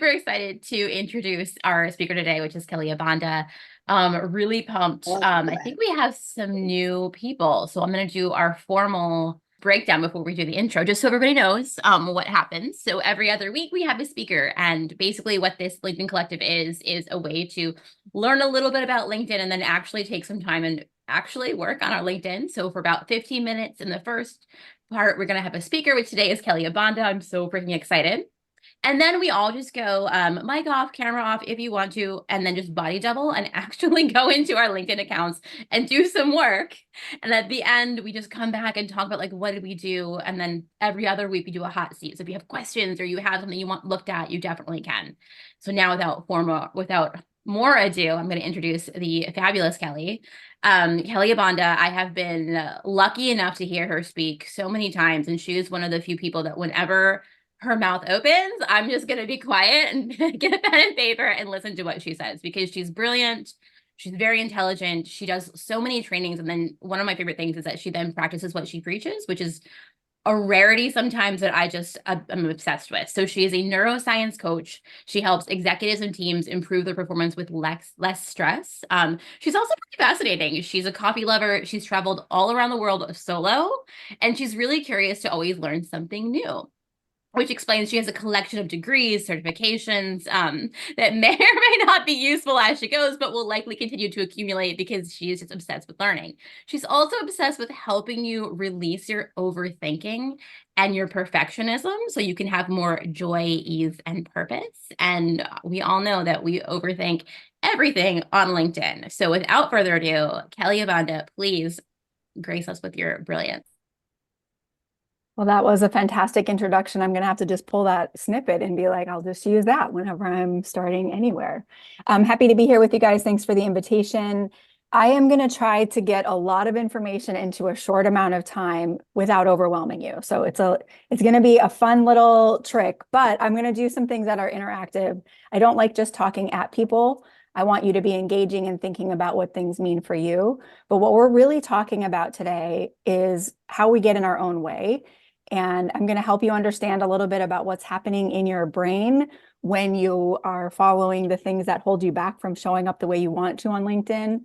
excited to introduce our speaker today, which is Kelly Abanda. Really pumped. I think we have some new people. So I'm going to do our formal breakdown before we do the intro, just so everybody knows what happens. So every other week we have a speaker. And basically what this LinkedIn Collective is a way to learn a little bit about LinkedIn and then actually take some time and actually work on our LinkedIn. So for about 15 minutes in the first part, we're going to have a speaker, which today is Kelly Abanda. I'm so freaking excited. And then we all just go mic off, camera off if you want to, and then just body double and actually go into our LinkedIn accounts and do some work. And at the end, we just come back and talk about like, what did we do? And then every other week we do a hot seat. So if you have questions or you have something you want looked at, you definitely can. So now without more ado, I'm going to introduce the fabulous Kelly. Kelly Abanda, I have been lucky enough to hear her speak so many times. And she is one of the few people that whenever her mouth opens, I'm just going to be quiet and get a pen and paper and listen to what she says because she's brilliant. She's very intelligent. She does so many trainings. And then one of my favorite things is that she then practices what she preaches, which is a rarity sometimes that I'm obsessed with. So she is a neuroscience coach. She helps executives and teams improve their performance with less stress. She's also pretty fascinating. She's a coffee lover. She's traveled all around the world solo, and she's really curious to always learn something new, which explains she has a collection of degrees, certifications that may or may not be useful as she goes, but will likely continue to accumulate because she is just obsessed with learning. She's also obsessed with helping you release your overthinking and your perfectionism so you can have more joy, ease, and purpose. And we all know that we overthink everything on LinkedIn. So without further ado, Kelly Abanda, please grace us with your brilliance. Well, that was a fantastic introduction. I'm going to have to just pull that snippet and be like, I'll just use that whenever I'm starting anywhere. I'm happy to be here with you guys. Thanks for the invitation. I am going to try to get a lot of information into a short amount of time without overwhelming you. So it's going to be a fun little trick, but I'm going to do some things that are interactive. I don't like just talking at people. I want you to be engaging and thinking about what things mean for you. But what we're really talking about today is how we get in our own way. And I'm going to help you understand a little bit about what's happening in your brain when you are following the things that hold you back from showing up the way you want to on LinkedIn,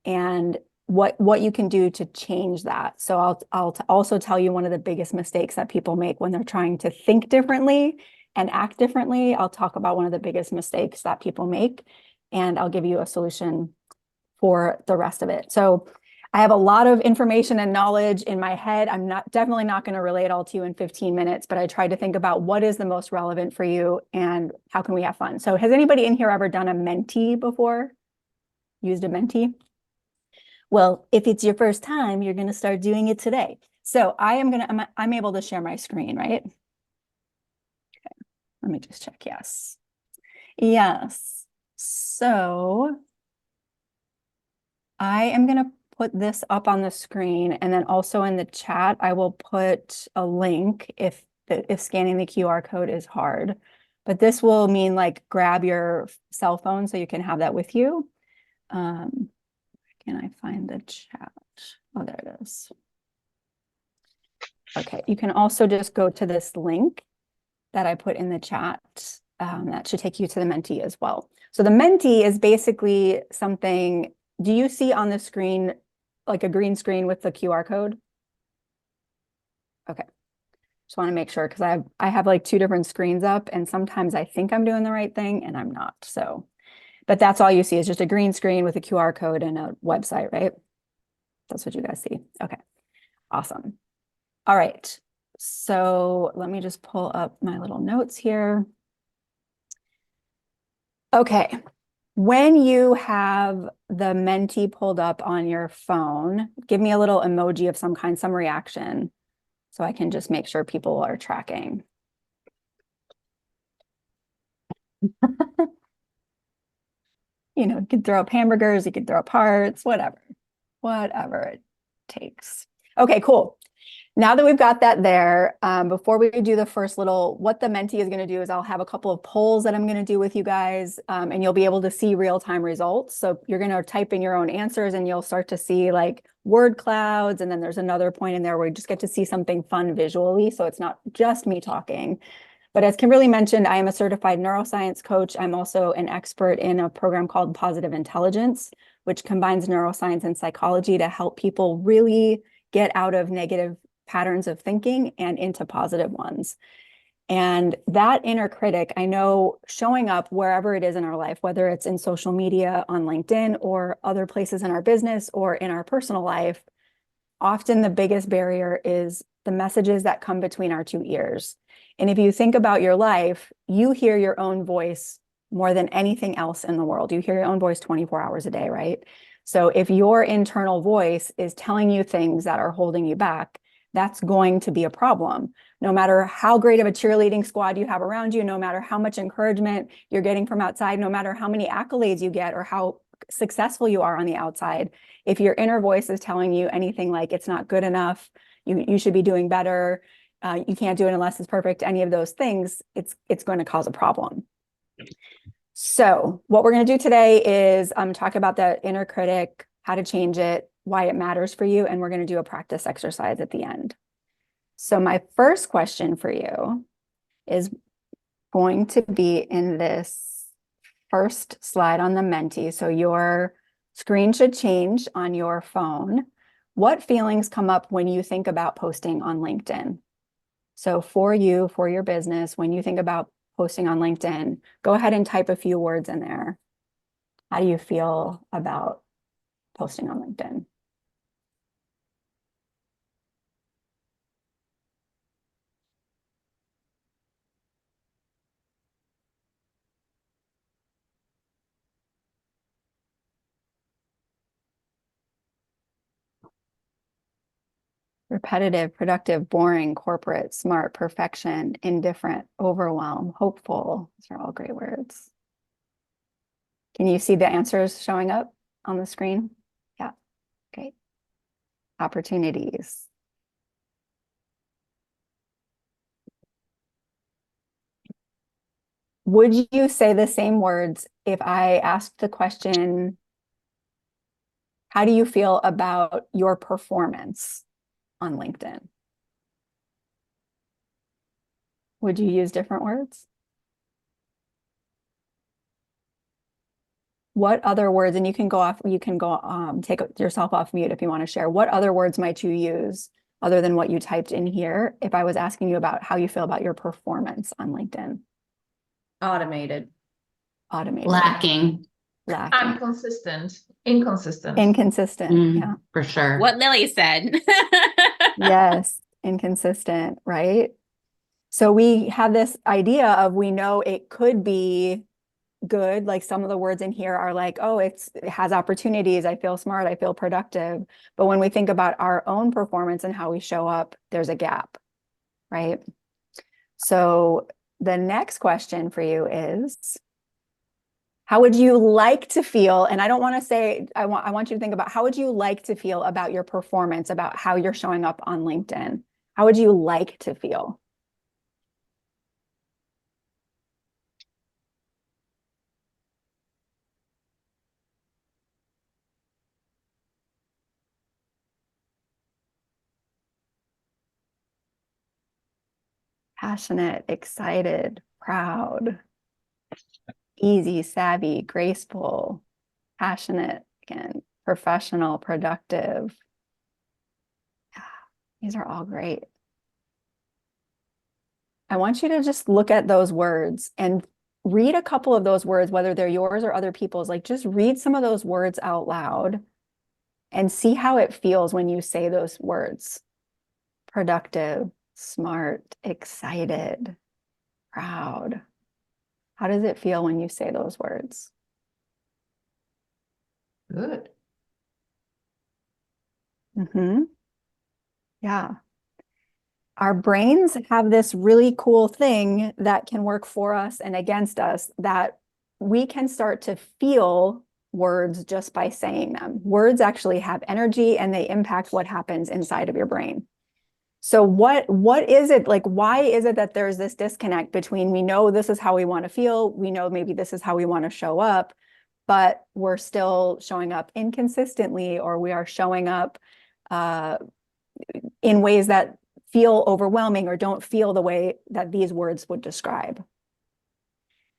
and what you can do to change that. So I'll also tell you one of the biggest mistakes that people make when they're trying to think differently and act differently. I'll talk about one of the biggest mistakes that people make, and I'll give you a solution for the rest of it. So I have a lot of information and knowledge in my head. I'm definitely not going to relay it all to you in 15 minutes, but I tried to think about what is the most relevant for you and how can we have fun. So has anybody in here ever done a Menti before? Used a Menti? Well, if it's your first time, you're going to start doing it today. So I'm able to share my screen, right? Okay. Let me just check. Yes. Yes. So I am going to put this up on the screen, and then also in the chat, I will put a link if scanning the QR code is hard. But this will mean like grab your cell phone so you can have that with you. Can I find the chat? Oh, there it is. Okay, you can also just go to this link that I put in the chat. That should take you to the Menti as well. So the Menti is basically something. Do you see on the screen like a green screen with the QR code? Okay. Just want to make sure because I have like two different screens up, and sometimes I think I'm doing the right thing and I'm not. So, but that's all you see is just a green screen with a QR code and a website, right? That's what you guys see. Okay. Awesome. All right. So let me just pull up my little notes here. Okay. When you have the Menti pulled up on your phone, give me a little emoji of some kind, some reaction, so I can just make sure people are tracking. You know, you could throw up hamburgers, you could throw up hearts, whatever it takes. Okay, cool. Now that we've got that there, before we do the first little, what the Menti is going to do is I'll have a couple of polls that I'm going to do with you guys, and you'll be able to see real-time results. So you're going to type in your own answers and you'll start to see like word clouds. And then there's another point in there where you just get to see something fun visually. So it's not just me talking. But as Kimberly mentioned, I am a certified neuroscience coach. I'm also an expert in a program called Positive Intelligence, which combines neuroscience and psychology to help people really get out of negative patterns of thinking and into positive ones. And that inner critic, I know, showing up wherever it is in our life, whether it's in social media, on LinkedIn, or other places in our business or in our personal life, often the biggest barrier is the messages that come between our two ears. And if you think about your life, you hear your own voice more than anything else in the world. You hear your own voice 24 hours a day, right? So if your internal voice is telling you things that are holding you back, that's going to be a problem. No matter how great of a cheerleading squad you have around you, no matter how much encouragement you're getting from outside, no matter how many accolades you get or how successful you are on the outside, if your inner voice is telling you anything like it's not good enough, you should be doing better, you can't do it unless it's perfect, any of those things, it's going to cause a problem. So what we're going to do today is talk about the inner critic, how to change it, why it matters for you, and we're going to do a practice exercise at the end. So my first question for you is going to be in this first slide on the Menti. So your screen should change on your phone. What feelings come up when you think about posting on LinkedIn? So for you, for your business, when you think about posting on LinkedIn, go ahead and type a few words in there. How do you feel about posting on LinkedIn? Repetitive, productive, boring, corporate, smart, perfection, indifferent, overwhelm, hopeful. These are all great words. Can you see the answers showing up on the screen? Yeah, great. Opportunities. Would you say the same words if I asked the question, how do you feel about your performance on LinkedIn? Would you use different words? What other words, and you can go take yourself off mute if you want to share. What other words might you use other than what you typed in here if I was asking you about how you feel about your performance on LinkedIn? Automated. Automated. Lacking. Lacking. Inconsistent. Inconsistent. Inconsistent. Yeah. For sure. What Lily said. Yes. Inconsistent, right? So we have this idea of, we know it could be good. Like some of the words in here are like, oh, it has opportunities. I feel smart. I feel productive. But when we think about our own performance and how we show up, there's a gap, right? So the next question for you is, how would you like to feel? And I don't want to say, I want you to think about, how would you like to feel about your performance, about how you're showing up on LinkedIn? How would you like to feel? Passionate, excited, proud, easy, savvy, graceful, passionate, again, professional, productive. These are all great. I want you to just look at those words and read a couple of those words, whether they're yours or other people's. Like, just read some of those words out loud and see how it feels when you say those words. Productive, smart, excited, proud. How does it feel when you say those words? Good. Mm-hmm. Yeah. Our brains have this really cool thing that can work for us and against us, that we can start to feel words just by saying them. Words actually have energy and they impact what happens inside of your brain. So what is it like? Why is it that there's this disconnect between, we know this is how we want to feel, we know maybe this is how we want to show up, but we're still showing up inconsistently, or we are showing up in ways that feel overwhelming or don't feel the way that these words would describe.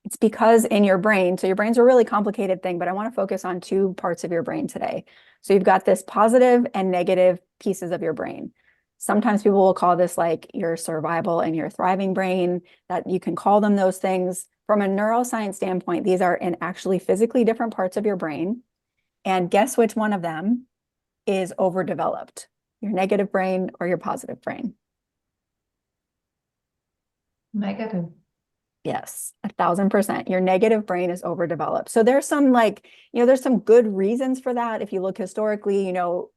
It's because in your brain, so your brain's a really complicated thing, but I want to focus on two parts of your brain today. So you've got this positive and negative pieces of your brain. Sometimes people will call this like your survival and your thriving brain, that you can call them those things. From a neuroscience standpoint, these are in actually physically different parts of your brain. And guess which one of them is overdeveloped? Your negative brain or your positive brain? Negative. Yes, 1,000%. Your negative brain is overdeveloped. So there's some like, there's some good reasons for that. If you look historically,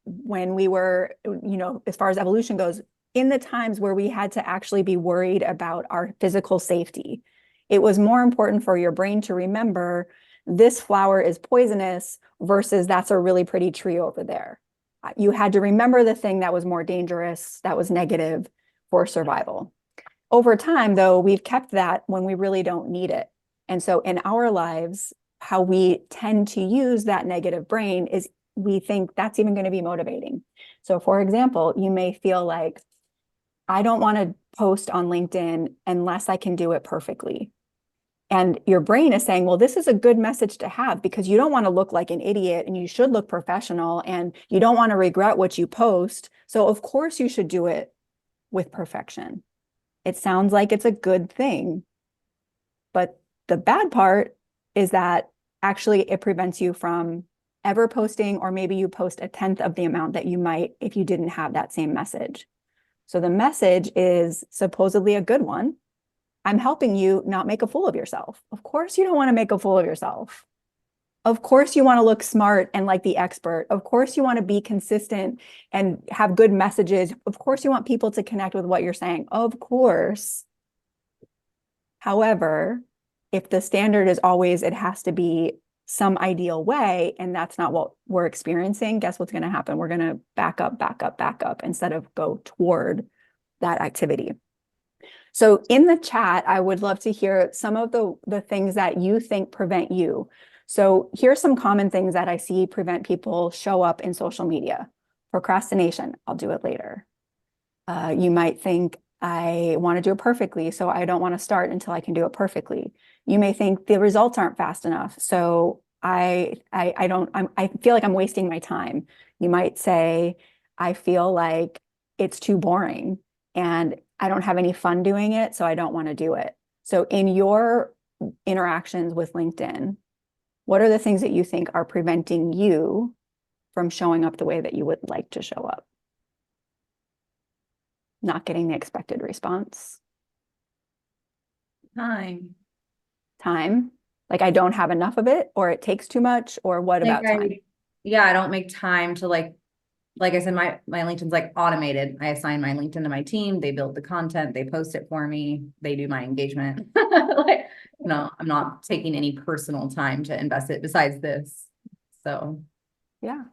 when we were, as far as evolution goes, in the times where we had to actually be worried about our physical safety, it was more important for your brain to remember this flower is poisonous versus that's a really pretty tree over there. You had to remember the thing that was more dangerous, that was negative for survival. Over time, though, we've kept that when we really don't need it. And so in our lives, how we tend to use that negative brain is we think that's even going to be motivating. So for example, you may feel like, I don't want to post on LinkedIn unless I can do it perfectly. And your brain is saying, well, this is a good message to have because you don't want to look like an idiot and you should look professional and you don't want to regret what you post. So of course you should do it with perfection. It sounds like it's a good thing. But the bad part is that actually it prevents you from ever posting, or maybe you post a tenth of the amount that you might if you didn't have that same message. So the message is supposedly a good one. I'm helping you not make a fool of yourself. Of course you don't want to make a fool of yourself. Of course you want to look smart and like the expert. Of course you want to be consistent and have good messages. Of course you want people to connect with what you're saying. Of course. However, if the standard is always it has to be some ideal way, and that's not what we're experiencing, guess what's going to happen? We're going to back up instead of go toward that activity. So in the chat, I would love to hear some of the things that you think prevent you. So here's some common things that I see prevent people show up in social media. Procrastination, I'll do it later. You might think, I want to do it perfectly, so I don't want to start until I can do it perfectly. You may think the results aren't fast enough, so I feel like I'm wasting my time. You might say, I feel like it's too boring and I don't have any fun doing it, so I don't want to do it. So in your interactions with LinkedIn, what are the things that you think are preventing you from showing up the way that you would like to show up? Not getting the expected response. Time. Time. Like I don't have enough of it, or it takes too much, or what about time? I don't make time to like I said, my LinkedIn's like automated. I assign my LinkedIn to my team. They build the content. They post it for me. They do my engagement. Like, no, I'm not taking any personal time to invest it besides this. So, yeah.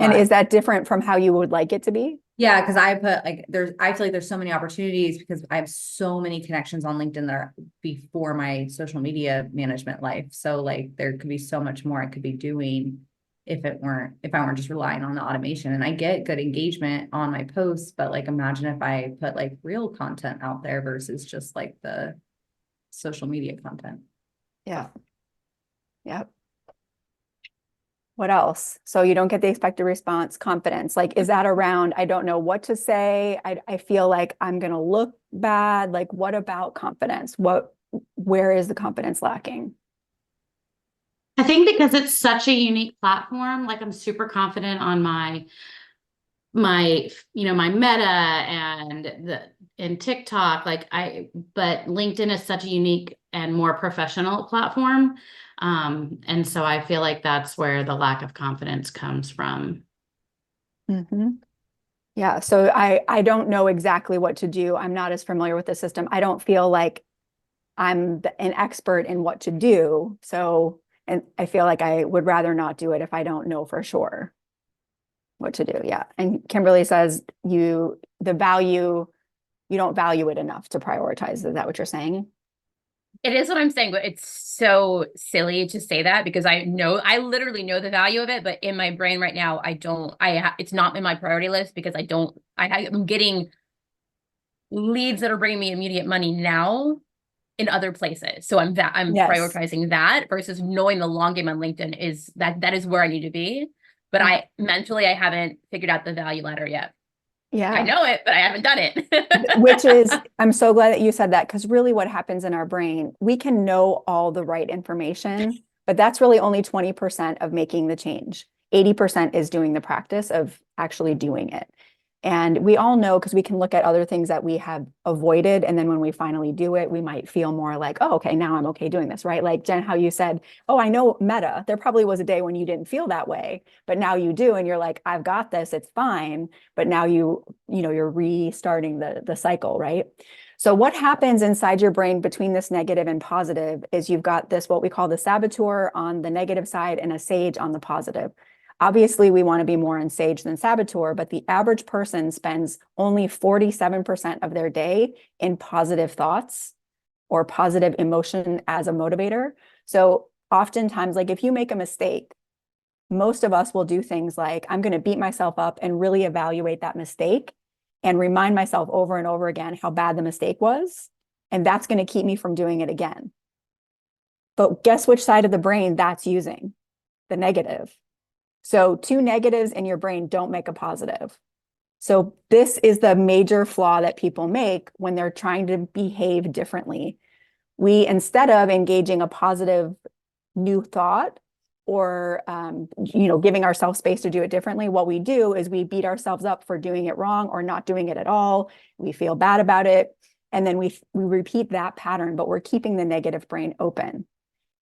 And is that different from how you would like it to be? Yeah, because I put like I feel like there's so many opportunities because I have so many connections on LinkedIn that are before my social media management life. So like there could be so much more I could be doing if I weren't just relying on the automation. And I get good engagement on my posts, but like imagine if I put like real content out there versus just like the social media content. Yeah. Yep. What else? So you don't get the expected response, confidence. Like, is that around, I don't know what to say. I feel like I'm going to look bad. Like, what about confidence? Where is the confidence lacking? I think because it's such a unique platform, like I'm super confident on my Meta and TikTok, but LinkedIn is such a unique and more professional platform. And so I feel like that's where the lack of confidence comes from. Mm-hmm. Yeah. So I don't know exactly what to do. I'm not as familiar with the system. I don't feel like I'm an expert in what to do. So, and I feel like I would rather not do it if I don't know for sure what to do. Yeah. And Kimberly says you don't value it enough to prioritize. Is that what you're saying? It is what I'm saying, but it's so silly to say that because I literally know the value of it, but in my brain right now, it's not in my priority list because I'm getting leads that are bringing me immediate money now in other places. So I'm Yes. prioritizing that versus knowing the long game on LinkedIn is that is where I need to be. But I mentally, I haven't figured out the value ladder yet. Yeah. I know it, but I haven't done it. Which is, I'm so glad that you said that, because really what happens in our brain, we can know all the right information, but that's really only 20% of making the change. 80% is doing the practice of actually doing it. And we all know, because we can look at other things that we have avoided. And then when we finally do it, we might feel more like, oh, okay, now I'm okay doing this, right? Like Jen, how you said, oh, I know Meta. There probably was a day when you didn't feel that way, but now you do. And you're like, I've got this, it's fine. But now you're restarting the cycle, right? So what happens inside your brain between this negative and positive is you've got this, what we call the saboteur on the negative side and a sage on the positive. Obviously, we want to be more in sage than saboteur, but the average person spends only 47% of their day in positive thoughts or positive emotion as a motivator. So oftentimes, like if you make a mistake, most of us will do things like, I'm going to beat myself up and really evaluate that mistake and remind myself over and over again how bad the mistake was. And that's going to keep me from doing it again. But guess which side of the brain that's using? The negative. So 2 negatives in your brain don't make a positive. So this is the major flaw that people make when they're trying to behave differently. We, instead of engaging a positive new thought or giving ourselves space to do it differently, what we do is we beat ourselves up for doing it wrong or not doing it at all. We feel bad about it. And then we repeat that pattern, but we're keeping the negative brain open.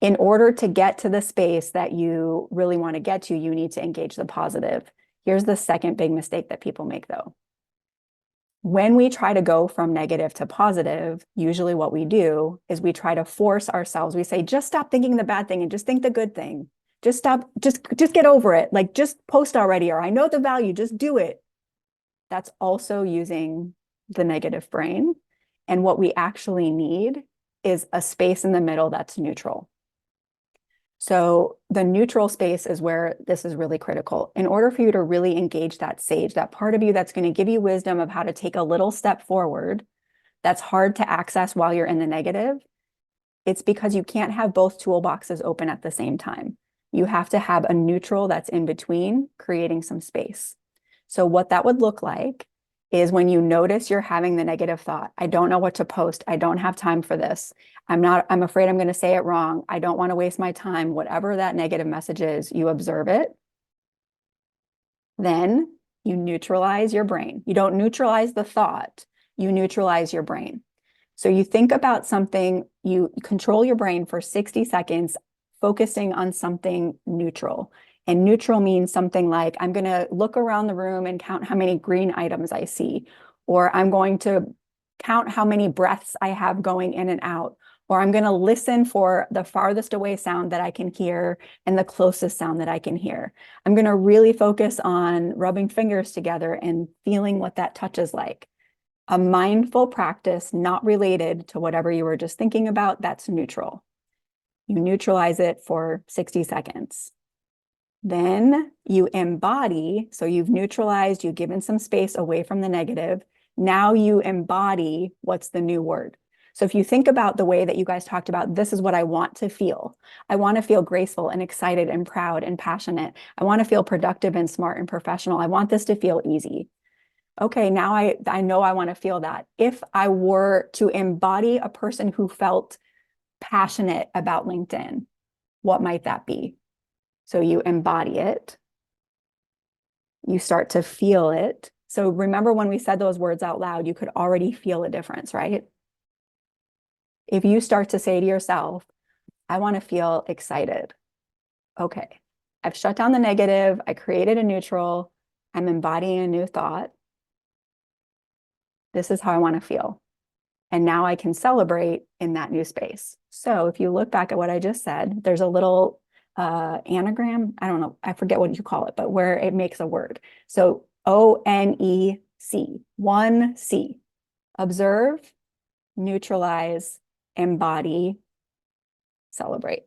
In order to get to the space that you really want to get to, you need to engage the positive. Here's the second big mistake that people make, though. When we try to go from negative to positive, usually what we do is we try to force ourselves. We say, just stop thinking the bad thing and just think the good thing. Just stop, just get over it. Like, just post already, or I know the value, just do it. That's also using the negative brain. And what we actually need is a space in the middle that's neutral. So the neutral space is where this is really critical. In order for you to really engage that sage, that part of you that's going to give you wisdom of how to take a little step forward, that's hard to access while you're in the negative, it's because you can't have both toolboxes open at the same time. You have to have a neutral that's in between, creating some space. So what that would look like is when you notice you're having the negative thought, I don't know what to post. I don't have time for this. I'm afraid I'm going to say it wrong. I don't want to waste my time. Whatever that negative message is, you observe it. Then you neutralize your brain. You don't neutralize the thought, you neutralize your brain. So you think about something, you control your brain for 60 seconds, focusing on something neutral. And neutral means something like, I'm going to look around the room and count how many green items I see, or I'm going to count how many breaths I have going in and out, or I'm going to listen for the farthest away sound that I can hear and the closest sound that I can hear. I'm going to really focus on rubbing fingers together and feeling what that touch is like. A mindful practice not related to whatever you were just thinking about, that's neutral. You neutralize it for 60 seconds. Then you embody, so you've neutralized, you've given some space away from the negative. Now you embody what's the new word. So if you think about the way that you guys talked about, this is what I want to feel. I want to feel graceful and excited and proud and passionate. I want to feel productive and smart and professional. I want this to feel easy. Okay, now I know I want to feel that. If I were to embody a person who felt passionate about LinkedIn, what might that be? So you embody it, you start to feel it. So remember when we said those words out loud, you could already feel a difference, right? If you start to say to yourself, I want to feel excited. Okay, I've shut down the negative, I created a neutral, I'm embodying a new thought. This is how I want to feel. And now I can celebrate in that new space. So if you look back at what I just said, there's a little anagram, I don't know, I forget what you call it, but where it makes a word. So ONEC, 1C, observe, neutralize, embody, celebrate.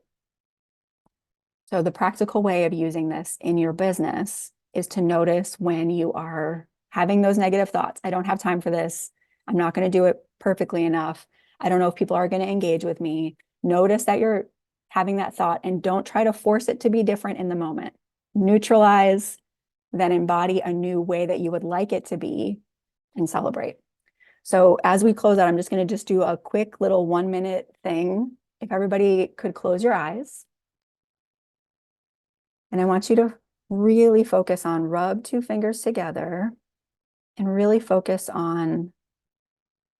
So the practical way of using this in your business is to notice when you are having those negative thoughts. I don't have time for this. I'm not going to do it perfectly enough. I don't know if people are going to engage with me. Notice that you're having that thought and don't try to force it to be different in the moment. Neutralize, then embody a new way that you would like it to be and celebrate. So as we close out, I'm just going to do a quick little 1-minute thing. If everybody could close your eyes. And I want you to really focus on rub 2 fingers together and really focus on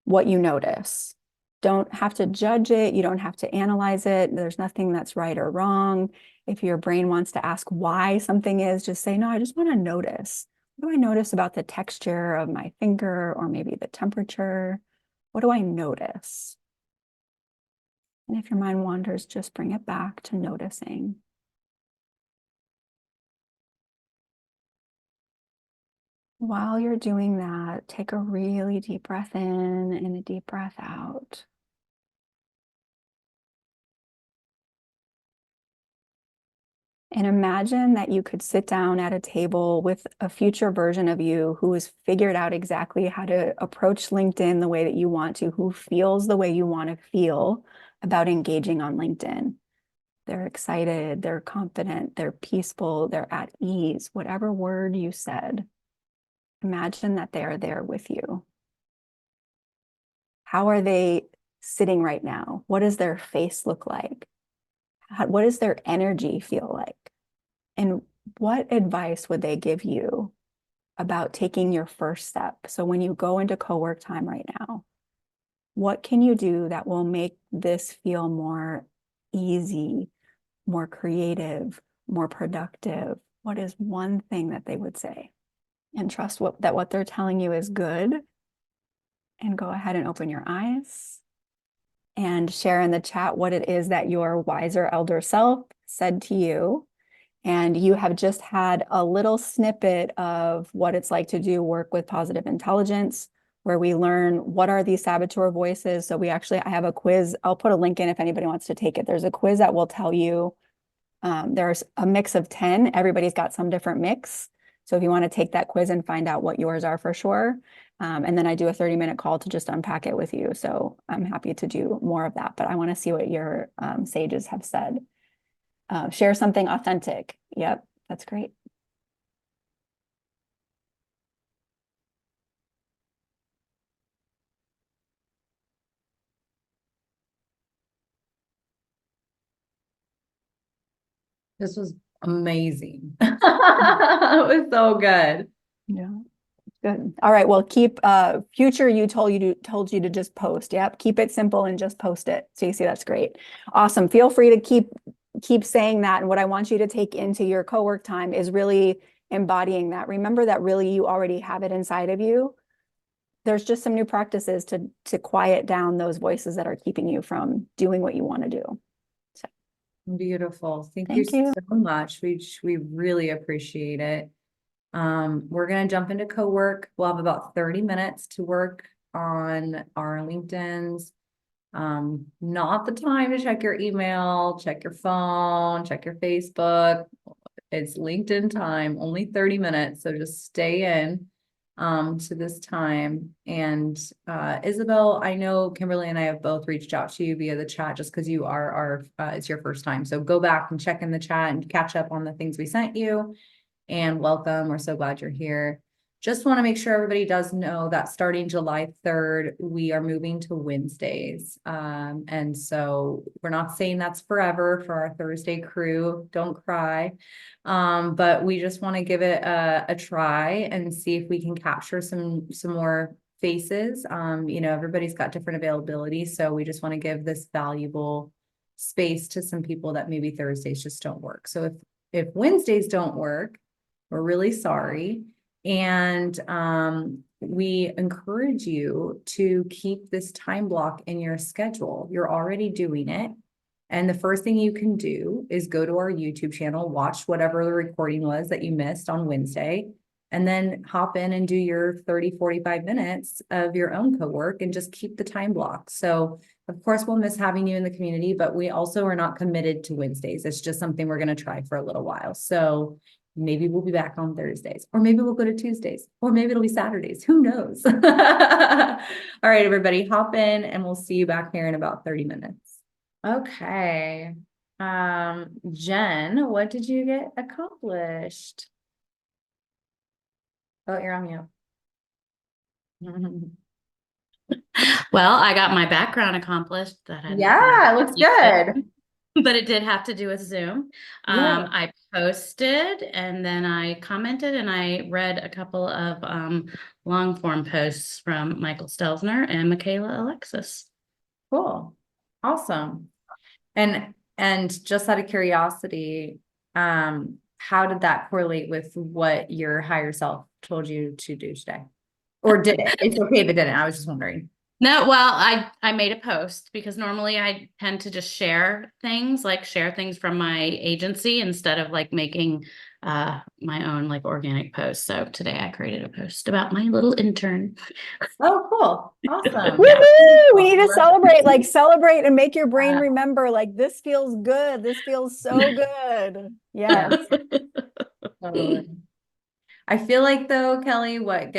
what you notice. Don't have to judge it. You don't have to analyze it. There's nothing that's right or wrong. If your brain wants to ask why something is, just say, no, I just want to notice. What do I notice about the texture of my finger or maybe the temperature? What do I notice? And if your mind wanders, just bring it back to noticing. While you're doing that, take a really deep breath in and a deep breath out. And imagine that you could sit down at a table with a future version of you who has figured out exactly how to approach LinkedIn the way that you want to, who feels the way you want to feel about engaging on LinkedIn. They're excited, they're confident, they're peaceful, they're at ease, whatever word you said. Imagine that they are there with you. How are they sitting right now? What does their face look like? What does their energy feel like? And what advice would they give you about taking your first step? So when you go into co-work time right now, what can you do that will make this feel more easy, more creative, more productive? What is one thing that they would say? And trust that what they're telling you is good. And go ahead and open your eyes and share in the chat what it is that your wiser elder self said to you. And you have just had a little snippet of what it's like to do work with positive intelligence, where we learn what are these saboteur voices. So I have a quiz. I'll put a link in if anybody wants to take it. There's a quiz that will tell you, there's a mix of 10. Everybody's got some different mix. So if you want to take that quiz and find out what yours are for sure. And then I do a 30-minute call to just unpack it with you. So I'm happy to do more of that, but I want to see what your sages have said. Share something authentic. Yep, that's great. This was amazing. It was so good. Yeah. Good. All right. Well, keep future you told you to just post. Yep. Keep it simple and just post it. So you see, that's great. Awesome. Feel free to keep saying that. And what I want you to take into your co-work time is really embodying that. Remember that really you already have it inside of you. There's just some new practices to quiet down those voices that are keeping you from doing what you want to do. So Beautiful. Thank Thank you you. so much. We really appreciate it. We're going to jump into co-work. We'll have about 30 minutes to work on our LinkedIn's. Not the time to check your email, check your phone, check your Facebook. It's LinkedIn time, only 30 minutes. So just stay in to this time. And Isabel, I know Kimberly and I have both reached out to you via the chat just because you are it's your first time. So go back and check in the chat and catch up on the things we sent you. And welcome. We're so glad you're here. Just want to make sure everybody does know that starting July 3rd, we are moving to Wednesdays. And so we're not saying that's forever for our Thursday crew. Don't cry. But we just want to give it a try and see if we can capture some more faces. Everybody's got different availability. So we just want to give this valuable space to some people that maybe Thursdays just don't work. So if Wednesdays don't work, we're really sorry. And we encourage you to keep this time block in your schedule. You're already doing it. And the first thing you can do is go to our YouTube channel, watch whatever the recording was that you missed on Wednesday, and then hop in and do your 30, 45 minutes of your own co-work and just keep the time block. So of course, we'll miss having you in the community, but we also are not committed to Wednesdays. It's just something we're going to try for a little while. So Maybe we'll be back on Thursdays, or maybe we'll go to Tuesdays, or maybe it'll be Saturdays. Who knows? All right, everybody, hop in and we'll see you back here in about 30 minutes. Okay. Jen, what did you get accomplished? Oh, you're on mute. Well, I got my background accomplished. That had Yeah, it looks good. but it did have to do with Zoom. Yeah. I posted and then I commented and I read a couple of long form posts from Michael Stelzner and Michaela Alexis. Cool. Awesome. And just out of curiosity, how did that correlate with what your higher self told you to do today? Or did it? It's okay if it didn't. I was just wondering. No, well, I made a post because normally I tend to just share things from my agency instead of like making my own like organic posts. So today I created a post about my little intern. Oh, cool. Awesome. Woohoo! We need to Love celebrate and make your brain Yeah. remember, like, this feels good. This feels so good. Yes. Totally. I feel like though, Kelly, what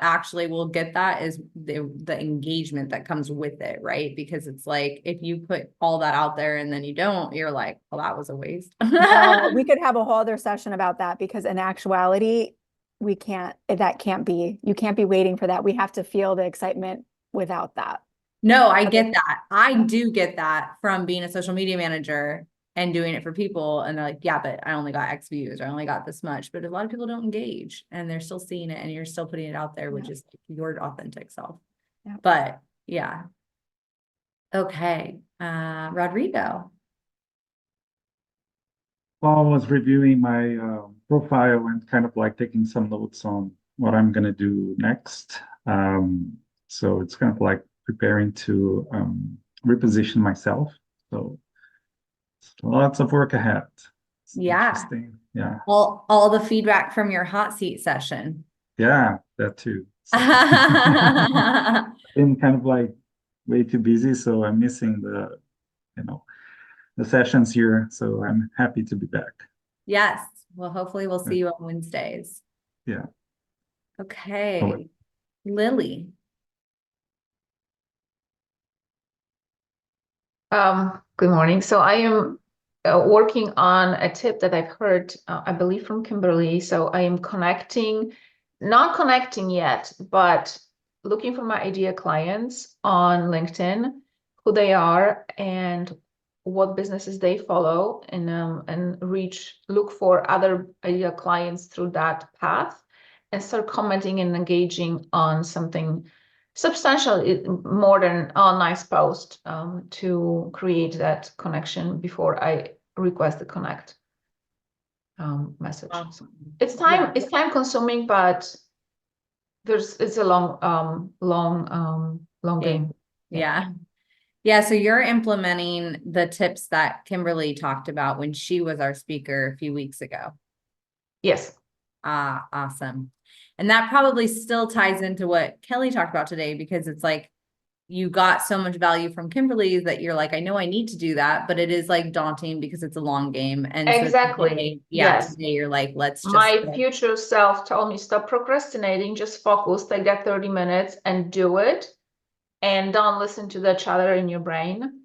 actually will get that is the engagement that comes with it, right? Because it's like, if you put all that out there and then you don't, you're like, well, that was a waste. We could have a whole other session about that, because in actuality, you can't be waiting for that. We have to feel the excitement without that. No, I get that. I do get that from being a social media manager and doing it for people. And they're like, yeah, but I only got X views, or I only got this much. But a lot of people don't engage and they're still seeing it and you're still putting it out there, which is your authentic self. Yeah. But yeah. Okay. Rodrigo. Well, I was reviewing my profile and kind of like taking some notes on what I'm going to do next. So it's kind of like preparing to reposition myself. So lots of work ahead. It's Yeah. interesting. Yeah. All the feedback from your hot seat session. Yeah, that too. So I've been kind of like way too busy, so I'm missing the sessions here. So I'm happy to be back. Yes. Well, hopefully we'll see you on Wednesdays. Yeah. Okay. Lily. Good morning. So I am working on a tip that I've heard, I believe from Kimberly. So I am not connecting yet, but looking for my ideal clients on LinkedIn, who they are and what businesses they follow, and look for other ideal clients through that path and start commenting and engaging on something substantial, more than a nice post, to create that connection before I request the connect message. So it's time consuming, but it's a long game. Yeah. Yeah. So you're implementing the tips that Kimberly talked about when she was our speaker a few weeks ago. Yes. Awesome. And that probably still ties into what Kelly talked about today, because it's like, you got so much value from Kimberly that you're like, I know I need to do that, but it is like daunting because it's a long game. And Exactly. So today, Yes. today you're like, let's just. My future self told me, stop procrastinating, just focus, take that 30 minutes and do it. And don't listen to the chatter in your brain,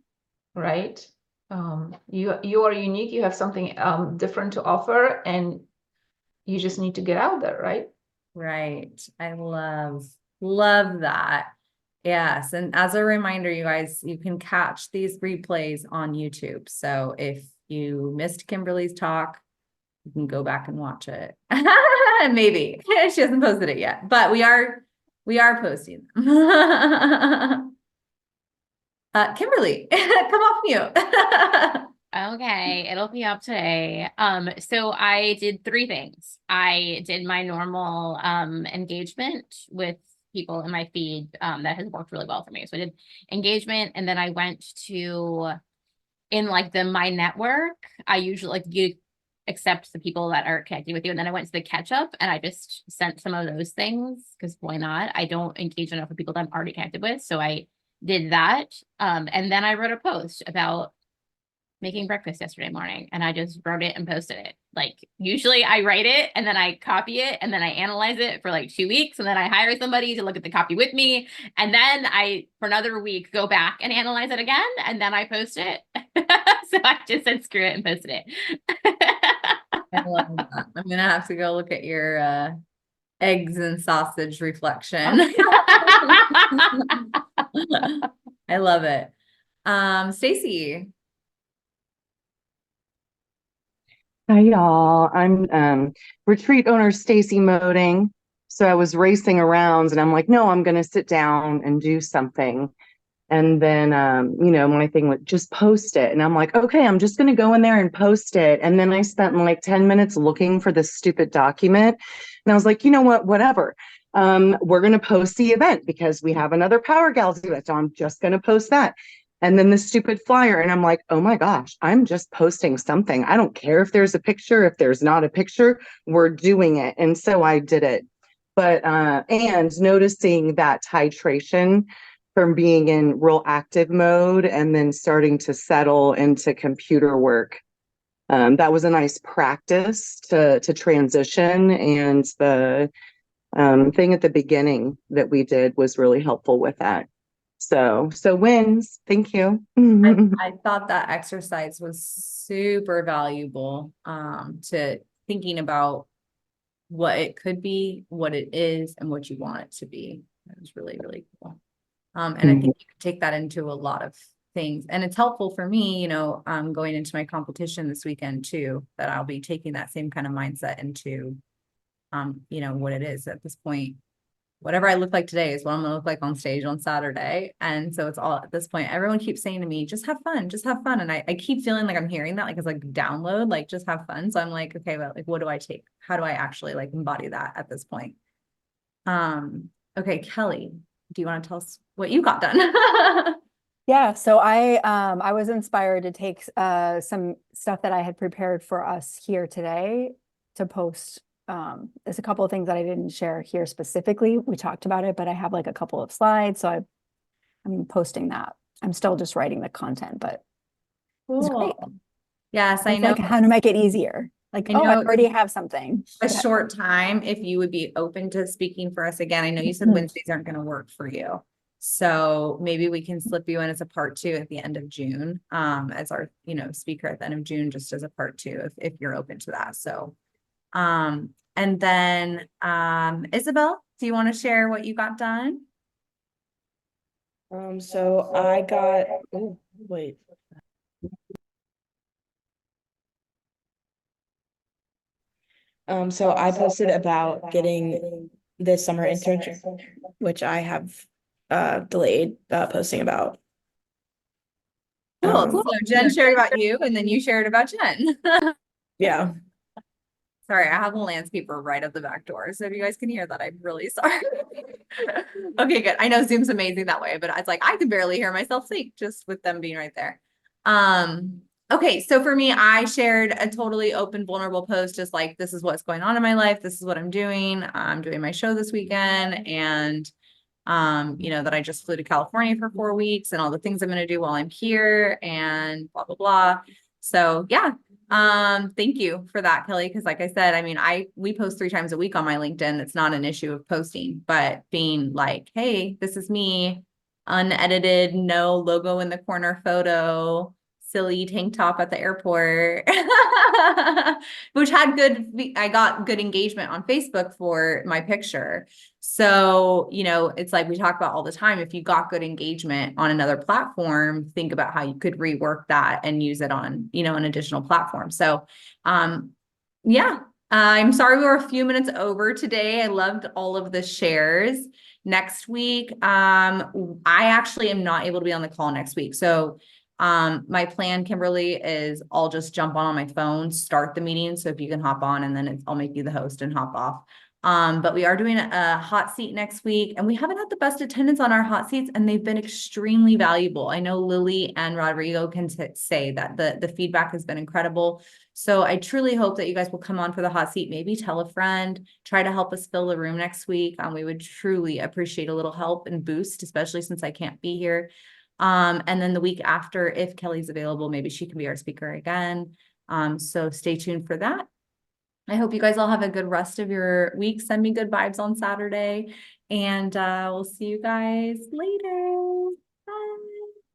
right? You are unique, you have something different to offer, and you just need to get out there, right? Right. I love that. Yes. And as a reminder, you guys, you can catch these replays on YouTube. So if you missed Kimberly's talk, you can go back and watch it. Maybe she hasn't posted it yet, but we are posting them. Kimberly, come off mute. Okay, it'll be up today. So I did 3 things. I did my normal engagement with people in my feed that has worked really well for me. So I did engagement, and then I went to, in like my network, I usually like you accept the people that are connecting with you, and then I went to the catch up and I just sent some of those things, because why not? I don't engage enough with people that I'm already connected with, so I did that. And then I wrote a post about making breakfast yesterday morning, and I just wrote it and posted it. Like usually I write it and then I copy it and then I analyze it for like 2 weeks, and then I hire somebody to look at the copy with me, and then I for another week go back and analyze it again, and then I post it. So I just said screw it and posted it. I love that. I'm gonna have to go look at your eggs and sausage reflection. I love it. Stacy. Hi, y'all. I'm retreat owner Stacy Moding. So I was racing around and I'm like, no, I'm going to sit down and do something. And then, my thing was just post it. And I'm like, okay, I'm just going to go in there and post it. And then I spent like 10 minutes looking for this stupid document. And I was like, you know what, whatever. We're going to post the event because we have another Power Gals event. So I'm just going to post that. And then the stupid flyer. And I'm like, oh my gosh, I'm just posting something. I don't care if there's a picture, if there's not a picture, we're doing it. And so I did it. But, and noticing that titration from being in real active mode and then starting to settle into computer work. That was a nice practice to transition. And the thing at the beginning that we did was really helpful with that. So wins. Thank you. I thought that exercise was super valuable to thinking about what it could be, what it is, and what you want it to be. It was really, really cool. And I think you can take that into a lot of things. And it's helpful for me, going into my competition this weekend too, that I'll be taking that same kind of mindset into, what it is at this point. Whatever I look like today is what I'm gonna look like on stage on Saturday. And so it's all at this point, everyone keeps saying to me, just have fun, just have fun. And I keep feeling like I'm hearing that, like, it's like download, like just have fun. So I'm like, okay, well, like, what do I take? How do I actually like embody that at this point? Okay, Kelly, do you want to tell us what you got done? Yeah, so I was inspired to take some stuff that I had prepared for us here today to post. There's a couple of things that I didn't share here specifically. We talked about it, but I have like a couple of slides, so I'm posting that. I'm still just writing the content, but it's great. Yes, I It's know. like how to make it easier. Like, I oh, I know already have something. a short time, if you would be open to speaking for us again. I know you said Wednesdays aren't going to work for you. So maybe we can slip you in as a part 2 at the end of June, as our, speaker at the end of June, just as a part 2, if you're open to that. So, and then, Isabel, do you want to share what you got done? So I got, oh, wait. So I posted about getting this summer internship, which I have delayed posting about. Cool. So Jen shared about you, and then you shared about Jen. Yeah. Sorry, I have a landscaper right at the back door. So if you guys can hear that, I'm really sorry. Okay, good. I know Zoom's amazing that way, but it's like I can barely hear myself speak just with them being right there. Okay, so for me, I shared a totally open, vulnerable post, just like, this is what's going on in my life. This is what I'm doing. I'm doing my show this weekend, and that I just flew to California for 4 weeks, and all the things I'm going to do while I'm here, and blah, blah, blah. So yeah. Thank you for that, Kelly. Cause like I said, I mean, we post 3 times a week on my LinkedIn. It's not an issue of posting, but being like, hey, this is me, unedited, no logo in the corner photo, silly tank top at the airport, which I got good engagement on Facebook for my picture. So, it's like we talk about all the time. If you got good engagement on another platform, think about how you could rework that and use it on, an additional platform. So, yeah, I'm sorry we were a few minutes over today. I loved all of the shares. Next week, I actually am not able to be on the call next week. So, my plan, Kimberly, is I'll just jump on my phone, start the meeting. So if you can hop on, and then I'll make you the host and hop off. But we are doing a hot seat next week, and we haven't had the best attendance on our hot seats, and they've been extremely valuable. I know Lily and Rodrigo can say that the feedback has been incredible. So I truly hope that you guys will come on for the hot seat. Maybe tell a friend, try to help us fill the room next week. We would truly appreciate a little help and boost, especially since I can't be here. And then the week after, if Kelly's available, maybe she can be our speaker again. So stay tuned for that. I hope you guys all have a good rest of your week. Send me good vibes on Saturday, and we'll see you guys later.